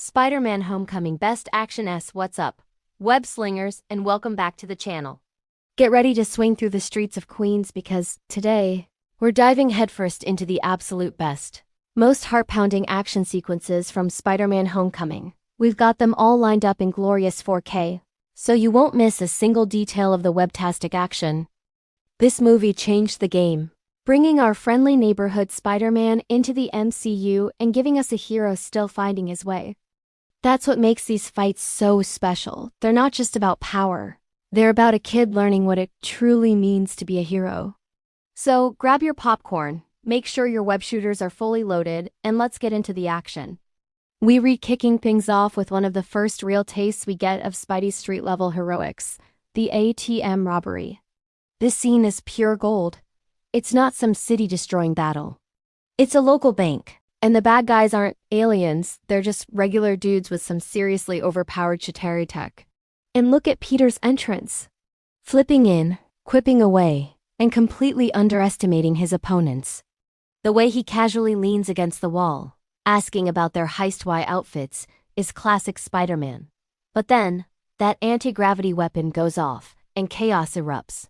Spider-Man Homecoming Best Action S. What's up, web slingers, and welcome back to the channel. Get ready to swing through the streets of Queens because, today, we're diving headfirst into the absolute best, most heart-pounding action sequences from Spider-Man Homecoming. We've got them all lined up in glorious 4K, so you won't miss a single detail of the webtastic action. This movie changed the game, bringing our friendly neighborhood Spider-Man into the MCU and giving us a hero still finding his way. That's what makes these fights so special. They're not just about power. They're about a kid learning what it truly means to be a hero. So grab your popcorn, make sure your web shooters are fully loaded, and let's get into the action. We re-kicking things off with one of the first real tastes we get of Spidey's street-level heroics, the ATM robbery. This scene is pure gold. It's not some city-destroying battle. It's a local bank. And the bad guys aren't aliens, they're just regular dudes with some seriously overpowered Chitauri tech. And look at Peter's entrance. Flipping in, quipping away, and completely underestimating his opponents. The way he casually leans against the wall, asking about their heist-y outfits, is classic Spider-Man. But then, that anti-gravity weapon goes off, and chaos erupts.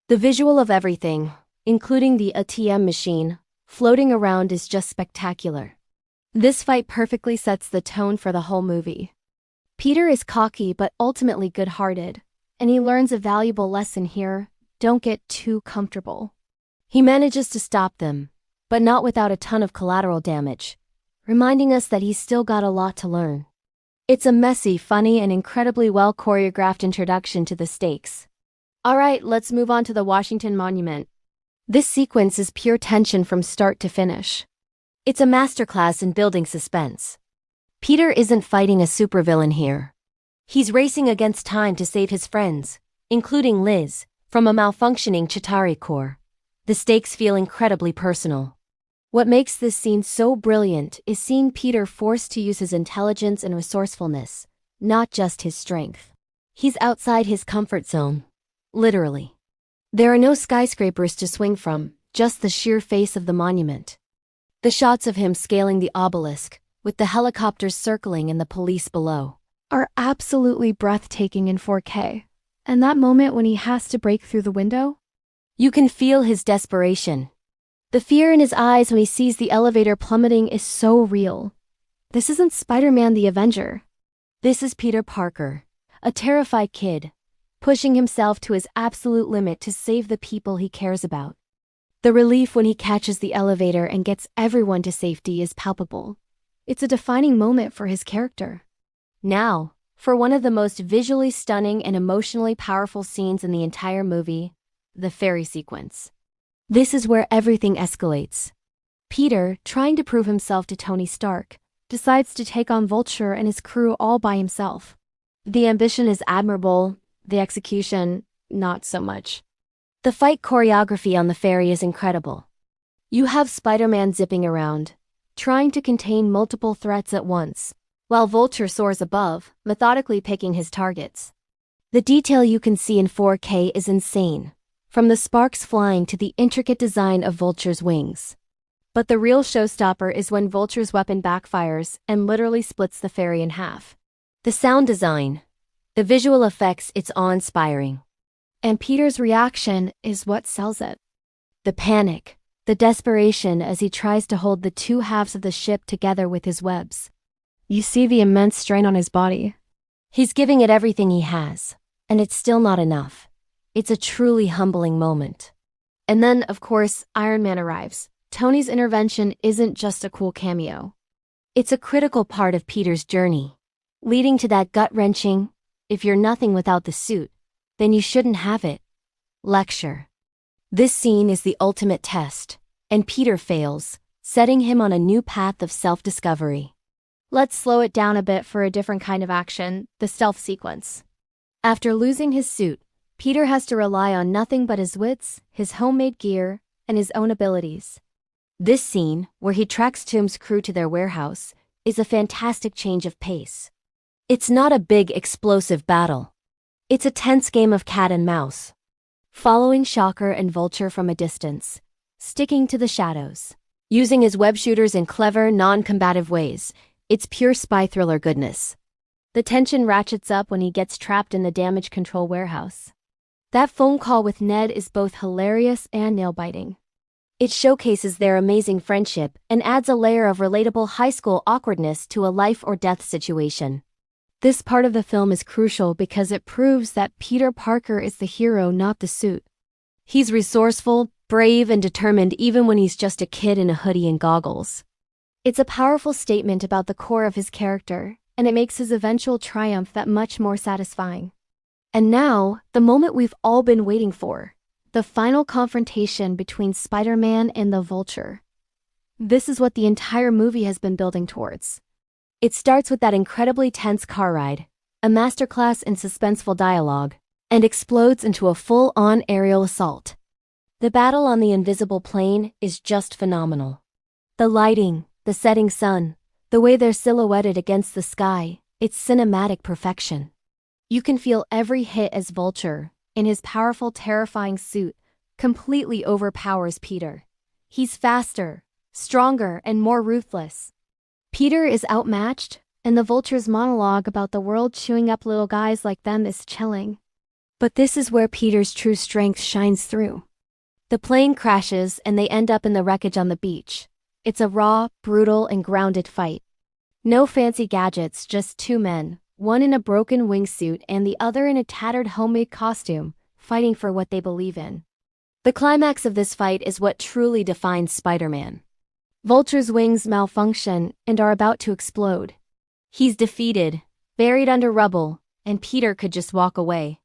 The visual of everything, including the ATM machine, floating around is just spectacular. This fight perfectly sets the tone for the whole movie. Peter is cocky but ultimately good-hearted, and he learns a valuable lesson here: don't get too comfortable. He manages to stop them, but not without a ton of collateral damage, reminding us that he's still got a lot to learn. It's a messy, funny, and incredibly well-choreographed introduction to the stakes. Alright, let's move on to the Washington Monument. This sequence is pure tension from start to finish. It's a masterclass in building suspense. Peter isn't fighting a supervillain here. He's racing against time to save his friends, including Liz, from a malfunctioning Chitauri core. The stakes feel incredibly personal. What makes this scene so brilliant is seeing Peter forced to use his intelligence and resourcefulness, not just his strength. He's outside his comfort zone. Literally. There are no skyscrapers to swing from, just the sheer face of the monument. The shots of him scaling the obelisk, with the helicopters circling and the police below, are absolutely breathtaking in 4K. And that moment when he has to break through the window? You can feel his desperation. The fear in his eyes when he sees the elevator plummeting is so real. This isn't Spider-Man the Avenger. This is Peter Parker, a terrified kid, pushing himself to his absolute limit to save the people he cares about. The relief when he catches the elevator and gets everyone to safety is palpable. It's a defining moment for his character. Now, for one of the most visually stunning and emotionally powerful scenes in the entire movie, the ferry sequence. This is where everything escalates. Peter, trying to prove himself to Tony Stark, decides to take on Vulture and his crew all by himself. The ambition is admirable. The execution, not so much. The fight choreography on the ferry is incredible. You have Spider-Man zipping around, trying to contain multiple threats at once, while Vulture soars above, methodically picking his targets. The detail you can see in 4K is insane, from the sparks flying to the intricate design of Vulture's wings. But the real showstopper is when Vulture's weapon backfires and literally splits the ferry in half. The sound design, the visual effects, it's awe-inspiring. And Peter's reaction is what sells it. The panic, the desperation as he tries to hold the two halves of the ship together with his webs. You see the immense strain on his body. He's giving it everything he has, and it's still not enough. It's a truly humbling moment. And then, of course, Iron Man arrives. Tony's intervention isn't just a cool cameo. It's a critical part of Peter's journey, leading to that gut-wrenching, "If you're nothing without the suit, then you shouldn't have it" lecture. This scene is the ultimate test, and Peter fails, setting him on a new path of self-discovery. Let's slow it down a bit for a different kind of action, the stealth sequence. After losing his suit, Peter has to rely on nothing but his wits, his homemade gear, and his own abilities. This scene, where he tracks Tom's crew to their warehouse, is a fantastic change of pace. It's not a big, explosive battle. It's a tense game of cat and mouse. Following Shocker and Vulture from a distance, sticking to the shadows, using his web shooters in clever, non-combative ways, It's pure spy thriller goodness. The tension ratchets up when he gets trapped in the damage control warehouse. That phone call with Ned is both hilarious and nail-biting. It showcases their amazing friendship and adds a layer of relatable high school awkwardness to a life-or-death situation. This part of the film is crucial because it proves that Peter Parker is the hero, not the suit. He's resourceful, brave, and determined even when he's just a kid in a hoodie and goggles. It's a powerful statement about the core of his character, and it makes his eventual triumph that much more satisfying. And now, the moment we've all been waiting for. The final confrontation between Spider-Man and the Vulture. This is what the entire movie has been building towards. It starts with that incredibly tense car ride, a masterclass in suspenseful dialogue, and explodes into a full-on aerial assault. The battle on the invisible plane is just phenomenal. The lighting, the setting sun, the way they're silhouetted against the sky, it's cinematic perfection. You can feel every hit as Vulture, in his powerful, terrifying suit, completely overpowers Peter. He's faster, stronger, and more ruthless. Peter is outmatched, and the Vulture's monologue about the world chewing up little guys like them is chilling. But this is where Peter's true strength shines through. The plane crashes and they end up in the wreckage on the beach. It's a raw, brutal, and grounded fight. No fancy gadgets, just two men, one in a broken wingsuit and the other in a tattered homemade costume, fighting for what they believe in. The climax of this fight is what truly defines Spider-Man. Vulture's wings malfunction and are about to explode. He's defeated, buried under rubble, and Peter could just walk away.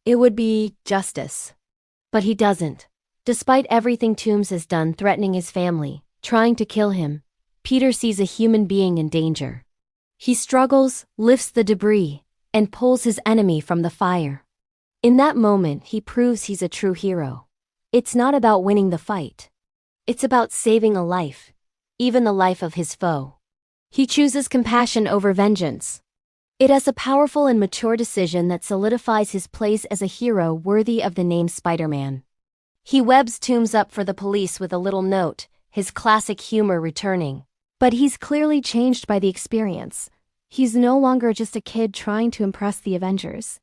It would be justice. But he doesn't. Despite everything Toomes has done threatening his family, trying to kill him, Peter sees a human being in danger. He struggles, lifts the debris, and pulls his enemy from the fire. In that moment, he proves he's a true hero. It's not about winning the fight. It's about saving a life, even the life of his foe. He chooses compassion over vengeance. It is a powerful and mature decision that solidifies his place as a hero worthy of the name Spider-Man. He webs Toomes up for the police with a little note, his classic humor returning. But he's clearly changed by the experience. He's no longer just a kid trying to impress the Avengers.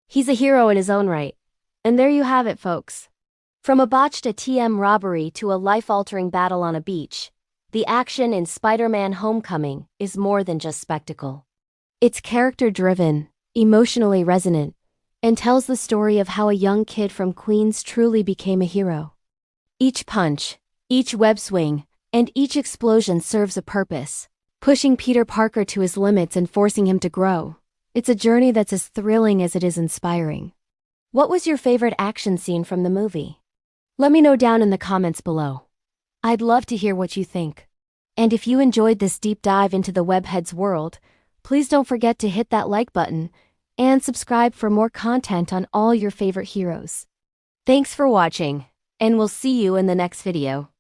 He's a hero in his own right. And there you have it, folks. From a botched ATM robbery to a life-altering battle on a beach, the action in Spider-Man: Homecoming is more than just spectacle. It's character-driven, emotionally resonant, and tells the story of how a young kid from Queens truly became a hero. Each punch, each web swing, and each explosion serves a purpose, pushing Peter Parker to his limits and forcing him to grow. It's a journey that's as thrilling as it is inspiring. What was your favorite action scene from the movie? Let me know down in the comments below. I'd love to hear what you think. And if you enjoyed this deep dive into the Webheads world, please don't forget to hit that like button and subscribe for more content on all your favorite heroes. Thanks for watching, and we'll see you in the next video.